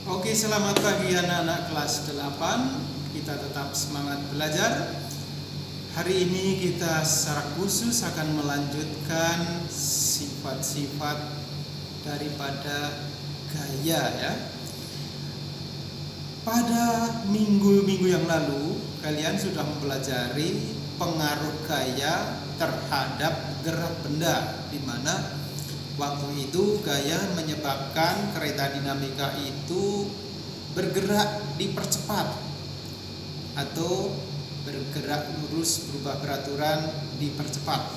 Oke, selamat pagi anak-anak kelas 8. Kita tetap semangat belajar. Hari ini kita secara khusus akan melanjutkan sifat-sifat daripada gaya ya. Pada minggu-minggu yang lalu kalian sudah mempelajari pengaruh gaya terhadap gerak benda, di mana waktu itu gaya menyebabkan kereta dinamika itu bergerak dipercepat atau bergerak lurus berubah beraturan dipercepat.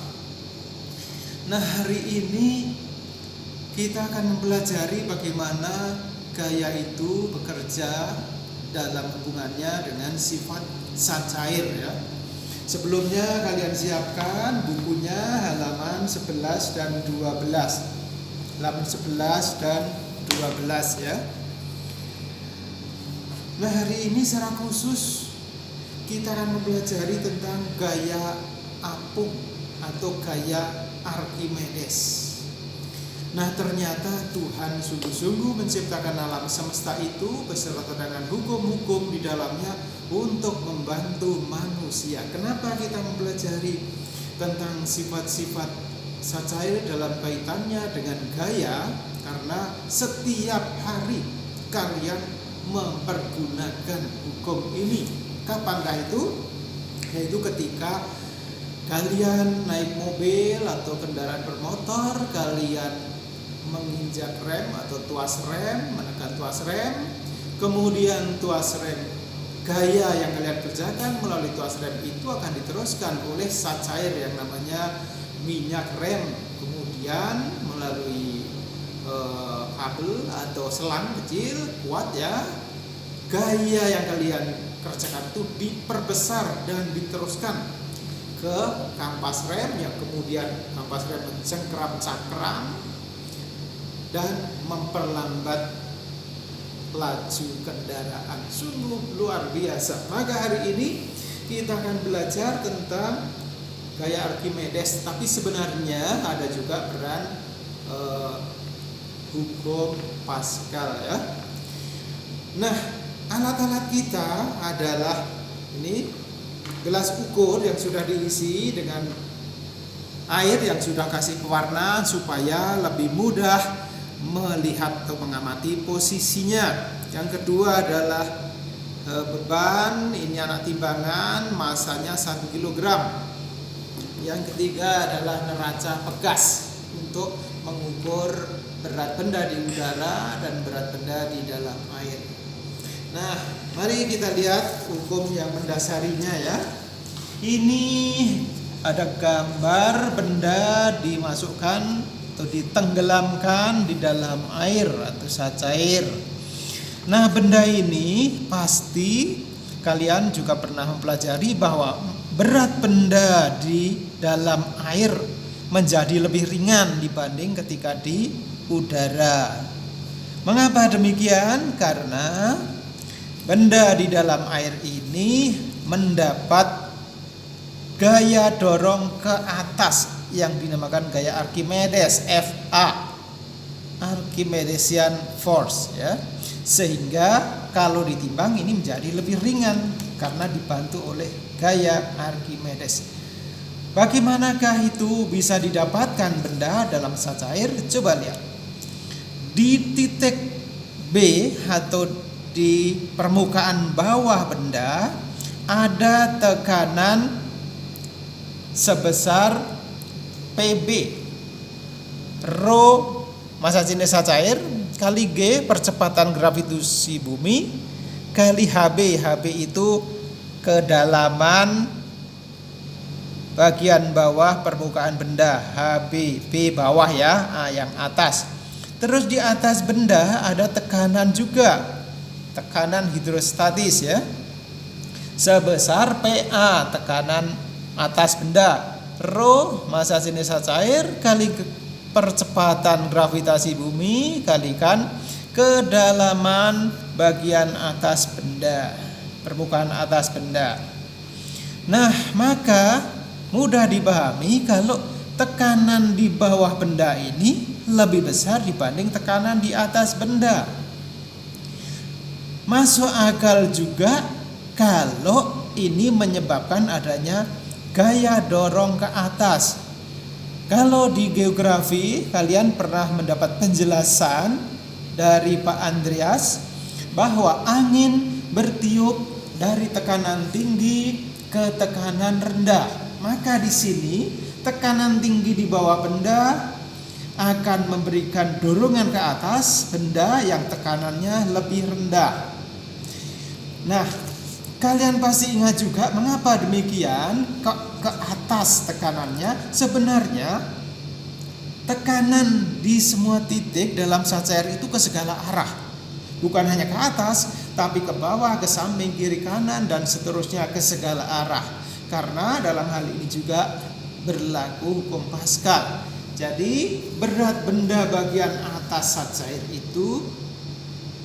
Nah, hari ini kita akan mempelajari bagaimana gaya itu bekerja dalam hubungannya dengan sifat zat cair ya. Sebelumnya kalian siapkan bukunya halaman 11 dan 12. Halaman 11 dan 12 ya. Nah, hari ini secara khusus kita akan mempelajari tentang gaya apung atau gaya Archimedes. Nah, ternyata Tuhan sungguh-sungguh menciptakan alam semesta itu beserta dengan hukum-hukum di dalamnya untuk membantu manusia. Kenapa kita mempelajari tentang sifat-sifat zat cair dalam kaitannya dengan gaya? Karena setiap hari kalian mempergunakan hukum ini. Kapankah itu? Yaitu ketika kalian naik mobil atau kendaraan bermotor, kalian menginjak rem atau tuas rem, menekan tuas rem, kemudian tuas rem gaya yang kalian kerjakan melalui tuas rem itu akan diteruskan oleh zat cair yang namanya minyak rem, kemudian melalui kabel atau selang kecil kuat ya, gaya yang kalian kerjakan itu diperbesar dan diteruskan ke kampas rem, yang kemudian kampas rem mencengkram-cakram dan memperlambat laju kendaraan. Sungguh luar biasa. Maka hari ini kita akan belajar tentang gaya Archimedes. Tapi sebenarnya ada juga peran hukum Pascal ya. Nah, alat-alat kita adalah ini gelas ukur yang sudah diisi dengan air yang sudah kasih pewarna supaya lebih mudah melihat atau mengamati posisinya. Yang kedua adalah beban, ini anak timbangan, masanya 1 kg. Yang ketiga adalah neraca pegas untuk mengukur berat benda di udara dan berat benda di dalam air. Nah, mari kita lihat hukum yang mendasarinya ya. Ini ada gambar benda dimasukkan atau ditenggelamkan di dalam air atau zat cair. Nah, benda ini pasti kalian juga pernah mempelajari bahwa berat benda di dalam air menjadi lebih ringan dibanding ketika di udara. Mengapa demikian? Karena benda di dalam air ini mendapat gaya dorong ke atas yang dinamakan gaya Archimedes, FA, Archimedesian Force ya. Sehingga kalau ditimbang ini menjadi lebih ringan karena dibantu oleh gaya Archimedes. Bagaimanakah itu bisa didapatkan benda dalam zat cair? Coba lihat. Di titik B atau di permukaan bawah benda ada tekanan sebesar PB, Rho massa jenis zat cair, kali G percepatan gravitasi bumi, kali HB. HB itu kedalaman bagian bawah permukaan benda. HB, B bawah ya, A yang atas. Terus di atas benda ada tekanan juga, tekanan hidrostatis ya, sebesar PA, tekanan atas benda. Rho massa jenis zat cair kali percepatan gravitasi bumi kalikan kedalaman bagian atas benda, permukaan atas benda. Nah, maka mudah dipahami kalau tekanan di bawah benda ini lebih besar dibanding tekanan di atas benda. Masuk akal juga kalau ini menyebabkan adanya gaya dorong ke atas. Kalau di geografi kalian pernah mendapat penjelasan dari Pak Andreas bahwa angin bertiup dari tekanan tinggi ke tekanan rendah. Maka di sini tekanan tinggi di bawah benda akan memberikan dorongan ke atas benda yang tekanannya lebih rendah. Nah, kalian pasti ingat juga mengapa demikian, ke atas tekanannya. Sebenarnya tekanan di semua titik dalam zat cair itu ke segala arah. Bukan hanya ke atas, tapi ke bawah, ke samping, kiri, kanan, dan seterusnya ke segala arah. Karena dalam hal ini juga berlaku hukum Pascal. Jadi berat benda bagian atas zat cair itu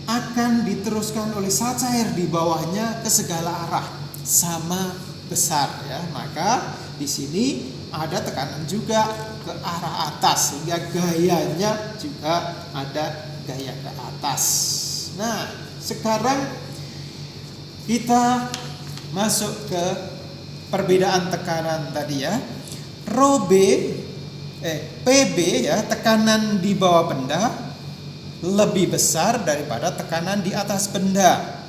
akan diteruskan oleh zat cair di bawahnya ke segala arah, sama besar ya. Maka di sini ada tekanan juga ke arah atas, sehingga gayanya juga ada gaya ke atas. Nah, sekarang kita masuk ke perbedaan tekanan tadi ya. PB ya, tekanan di bawah benda lebih besar daripada tekanan di atas benda.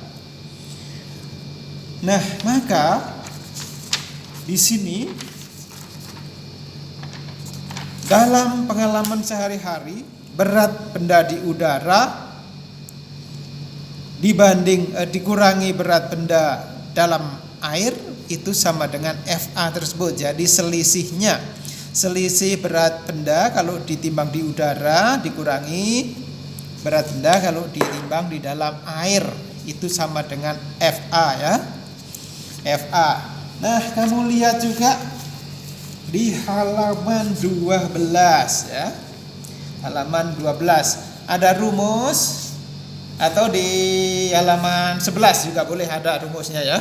Nah, maka di sini dalam pengalaman sehari-hari, berat benda di udara dikurangi berat benda dalam air itu sama dengan FA tersebut. Jadi selisih berat benda kalau ditimbang di udara dikurangi berat benda kalau ditimbang di dalam air itu sama dengan FA ya. FA. Nah, kamu lihat juga di halaman 12 ya. Halaman 12 ada rumus, atau di halaman 11 juga boleh ada rumusnya ya.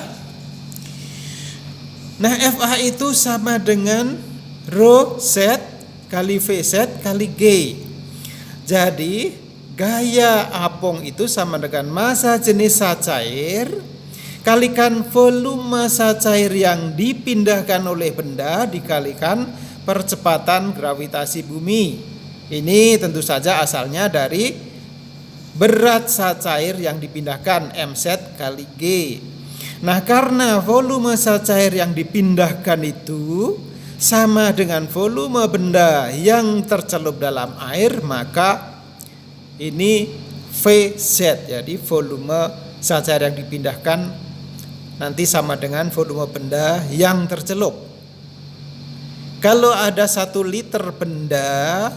Nah, FA itu sama dengan Rho Z kali V Z kali G. Jadi gaya apung itu sama dengan massa jenis zat cair kalikan volume zat cair yang dipindahkan oleh benda dikalikan percepatan gravitasi bumi. Ini tentu saja asalnya dari berat zat cair yang dipindahkan mz kali G. Nah, karena volume zat cair yang dipindahkan itu sama dengan volume benda yang tercelup dalam air, maka ini VZ. Jadi volume zat cair yang dipindahkan nanti sama dengan volume benda yang tercelup. Kalau ada 1 liter benda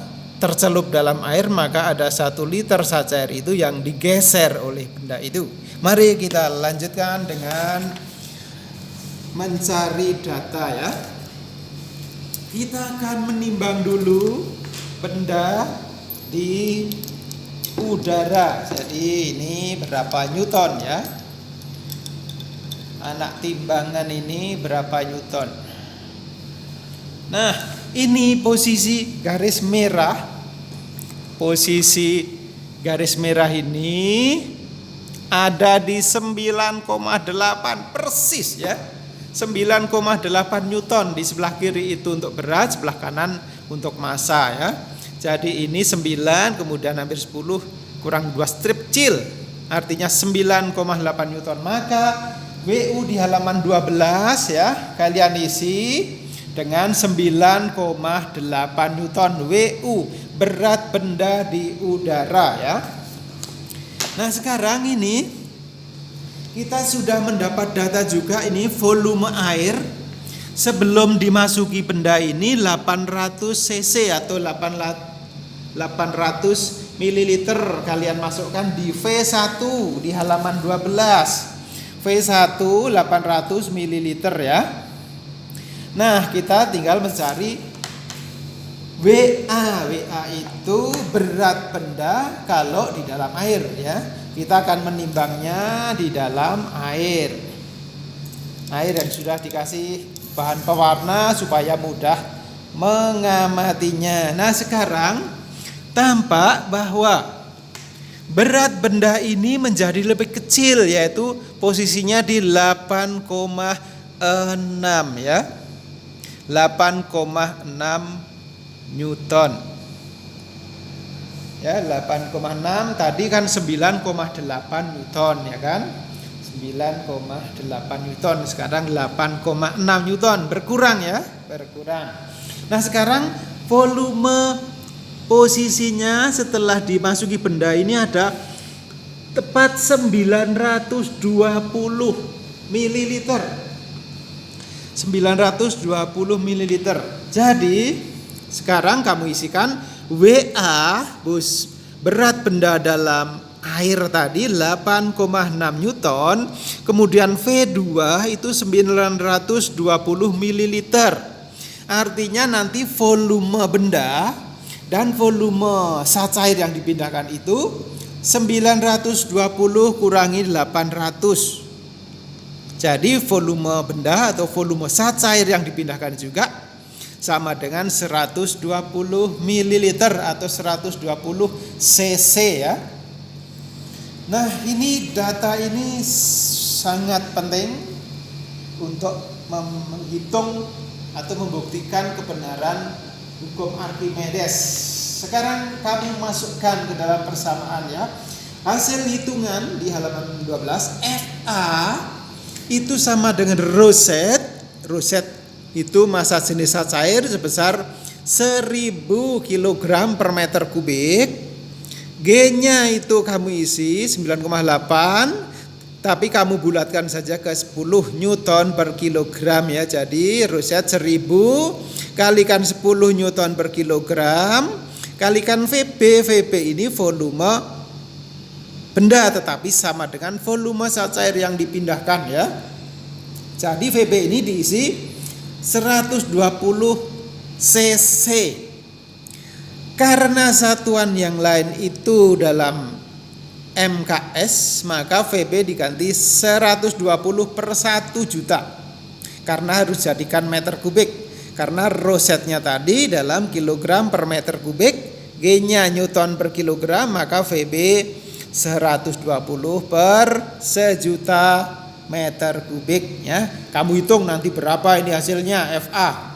tercelup dalam air, maka ada 1 liter zat cair itu yang digeser oleh benda itu. Mari kita lanjutkan dengan mencari data ya. Kita akan menimbang dulu benda di udara. Jadi ini berapa newton ya? Anak timbangan ini berapa newton? Nah, ini posisi garis merah. Posisi garis merah ini ada di 9,8 persis ya. 9,8 newton. Di sebelah kiri itu untuk berat, sebelah kanan untuk massa ya. Jadi ini 9 kemudian hampir 10 kurang 2 strip kecil, artinya 9,8 newton. Maka WU di halaman 12 ya, kalian isi dengan 9,8 newton WU, berat benda di udara ya. Nah, sekarang ini kita sudah mendapat data juga, ini volume air sebelum dimasuki benda ini 800 cc atau 800 ml. Kalian masukkan di V1 di halaman 12. V1 800 ml ya. Nah, kita tinggal mencari WA. WA itu berat benda kalau di dalam air ya. Kita akan menimbangnya di dalam air. Air yang sudah dikasih bahan pewarna supaya mudah mengamatinya. Nah, sekarang tampak bahwa Berat benda ini menjadi lebih kecil, yaitu posisinya di 8,6 ya. 8,6 Newton. Ya, 8,6 tadi kan 9,8 Newton ya kan? 9,8 Newton, sekarang 8,6 Newton, berkurang ya, berkurang. Nah, sekarang volume posisinya setelah dimasuki benda ini ada tepat 920 ml. 920 ml. Jadi, sekarang kamu isikan WA berat benda dalam air tadi 8,6 Newton, kemudian V2 itu 920 ml. Artinya nanti volume benda dan volume zat cair yang dipindahkan itu 920 kurangi 800. Jadi volume benda atau volume zat cair yang dipindahkan juga sama dengan 120 ml atau 120 cc ya. Nah, ini data ini sangat penting untuk menghitung atau membuktikan kebenaran hukum Archimedes. Sekarang kami masukkan ke dalam persamaan ya. Hasil hitungan di halaman 12, Fa itu sama dengan roset. Roset itu massa jenis zat cair sebesar 1000 kg per meter kubik. G-nya itu kamu isi 9,8, tapi kamu bulatkan saja ke 10 Newton per kilogram ya. Jadi roset 1000 kalikan 10 Newton per kilogram kalikan VB. VB ini volume benda tetapi sama dengan volume zat cair yang dipindahkan ya. Jadi VB ini diisi 120 cc. Karena satuan yang lain itu dalam MKS, maka VB diganti 120 per 1 juta. Karena harus jadikan meter kubik. Karena rosetnya tadi dalam kilogram per meter kubik, G-nya Newton per kilogram, maka VB 120 per 1 juta meter kubik ya. Kamu hitung nanti berapa ini hasilnya Fa.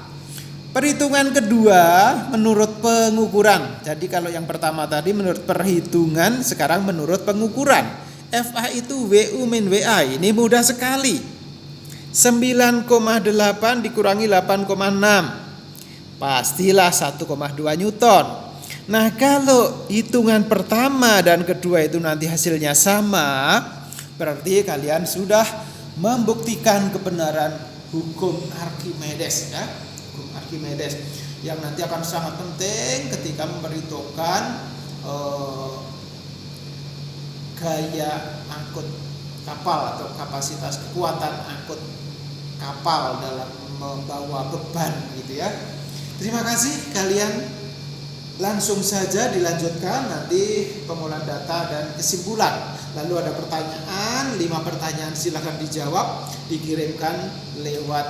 Perhitungan kedua menurut pengukuran. Jadi kalau yang pertama tadi menurut perhitungan, sekarang menurut pengukuran. Fa itu WU min WA. Ini mudah sekali. 9,8 dikurangi 8,6. Pastilah 1,2 Newton. Nah, kalau hitungan pertama dan kedua itu nanti hasilnya sama, berarti kalian sudah membuktikan kebenaran hukum Archimedes ya. Archimedes yang nanti akan sangat penting ketika memperhitungkan gaya angkut kapal atau kapasitas kekuatan angkut kapal dalam membawa beban gitu ya. Terima kasih, kalian langsung saja dilanjutkan nanti pengolahan data dan kesimpulan. Lalu ada pertanyaan, 5 pertanyaan silakan dijawab, dikirimkan lewat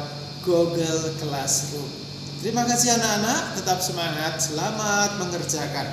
Google Classroom. Terima kasih anak-anak, tetap semangat, selamat mengerjakan.